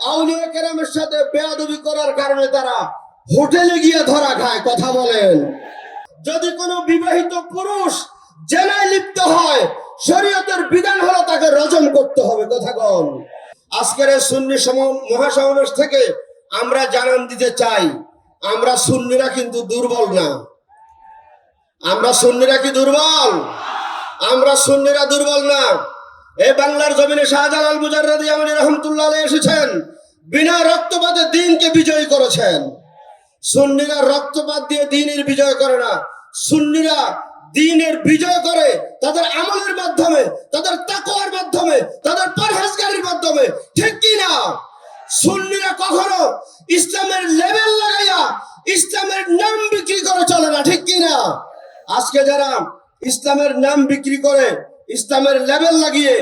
আউলিয়া কেরামের সাথে বেয়াদবি করার কারণে তারা হোটেলে গিয়ে ধরা খায়। কথা বলেন। যদি কোনো বিবাহিত পুরুষ জেনায় লিপ্ত হয়, শরীয়তের বিধান হলো তাকে রজম করতে হবে। কথা বল। আজকের এই সুন্নি মহাসমাবেশ থেকে আমরা জানান দিতে চাই, আমরা সুন্নিরা কিন্তু দুর্বল না। আমরা সুন্নিরা কি দুর্বল? আমরা সুন্নিরা দুর্বল না। এই বাংলার জমিনে শাহজালাল মুজাররদি ইয়ামানী রহমতুল্লাহ আলাইহি এসেছেন, বিনা রক্তপাতে দ্বীনকে বিজয়ী করেছেন। সুন্নিরা রক্তপাত দিয়ে দ্বীনের বিজয় করে না, সুন্নিরা দ্বীনের বিজয় করে তাদের আমলের মাধ্যমে, তাদের তাকওয়ার মাধ্যমে, তাদের পরহেজগারির মাধ্যমে। ঠিক কি না? সুন্নিরা কখনো ইসলামের লেভেল লাগাইয়া ইসলামের নাম বিক্রি করে চলে না। ঠিক কি না? আজকে যারা ইসলামের নাম বিক্রি করে, ইসলামের লেভেল লাগিয়ে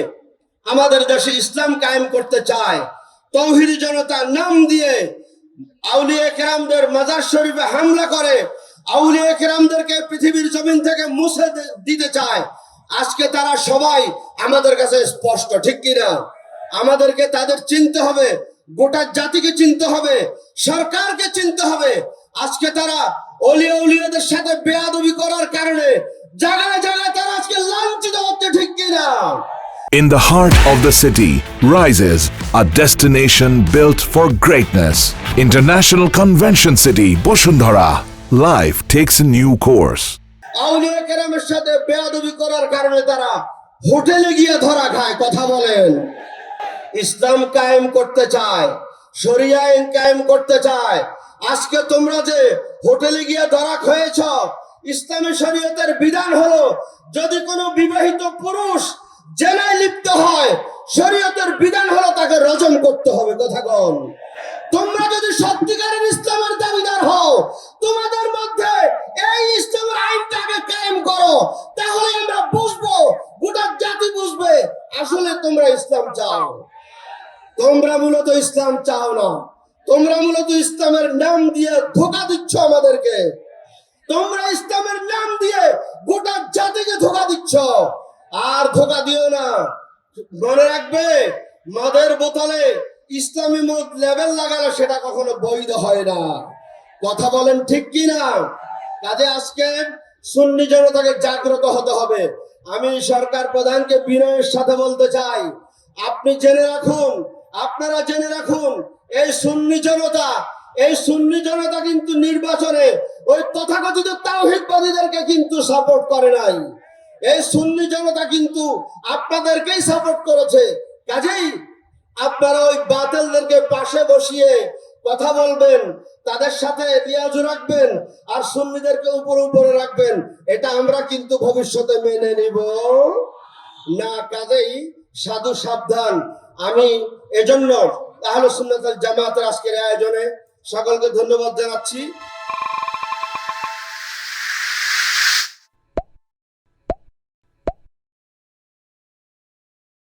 আমাদের দেশে ইসলাম কায়েম করতে চায়, তৌহিদি জনতা নাম দিয়ে আউলিয়া কেরামদের মাজার শরীফে হামলা করে, আউলিয়া কেরামদেরকে পৃথিবীর জমিন থেকে মুছে দিতে চায়, আজকে তারা সবাই আমাদের কাছে স্পষ্ট। ঠিক কিনা? আমাদেরকে তাদের চিনতে হবে, গোটা জাতিকে চিনতে হবে, সরকারকে চিনতে হবে। আজকে তারা অলিয়া উলিয়াদের সাথে বেয়াদবি করার কারণে জায়গায় জায়গায় তারা আজকে লাঞ্ছিত হচ্ছে। ঠিক কিনা? In the heart of the city rises a destination built for greatness. International Convention City, Bosundhara. Life takes a new course. আউলিয়া কেরামের সাথে বেয়াদবি করার কারণে তারা হোটেলে গিয়ে ধরা খায়। কথা বলেন। ইসলাম কায়েম করতে চায়, শরিয়া আইন কায়েম করতে চায়। আজকে তোমরা যে হোটেলে গিয়ে ধরা খেয়েছ, ইসলামী শরীয়তের বিধান হলো যদি কোনো বিবাহিত পুরুষ জেনায় লিপ্ত হয়, শরীয়তের বিধান হলো তাকে রজম করতে হবে। কথা বল। তোমরা যদি সত্যিকারের ইসলামের দাবিদার হও, তোমাদের মধ্যে এই ইসলামের আইনটাকে কায়েম করো, তাহলে আমরা বুঝবো, গোটা জাতি বুঝবে আসলে তোমরা ইসলাম চাও। তোমরা মূলত ইসলাম চাও না, তোমরা মূলত ইসলামের নাম দিয়ে ধোঁকা দিচ্ছ আমাদেরকে। তোমরা ইসলামের নাম দিয়ে গোটা জাতিকে ধোঁকা দিচ্ছ। আর ধোঁকা দিও না। মনে রাখবে, মদের বোতলে ইসলামী মদ লেবেল লাগালে সেটা কখনো বৈধ হয় না। কথা বলেন ঠিক কি না? কাজে আজকে সুন্নি জনতাকে জাগ্রত হতে হবে। আমি সরকার প্রধানকে বিনয়ের সাথে বলতে চাই, আপনি জেনে রাখুন, আপনারা জেনে রাখুন, এই সুন্নি জনতা কিন্তু নির্বাচনে ওই তথাকথিত তাওহীদবাদীদেরকে কিন্তু সাপোর্ট করে নাই। এই সুন্নি জনতা কিন্তু আপনাদেরকেই সাপোর্ট করেছে। কাজেই আপনারা ওই বাতিলদেরকে পাশে বসিয়ে কথা বলবেন, তাদের সাথে লিয়াজু রাখবেন, আর সুন্নিদেরকে উপরে রাখবেন। এটা আমরা কিন্তু ভবিষ্যতে মেনে নিব না। কাজেই সাধু সাবধান। আমি এজন্য আহলে সুন্নাত ওয়াল জামাতের আজকের আয়োজনে সকলকে ধন্যবাদ জানাচ্ছি।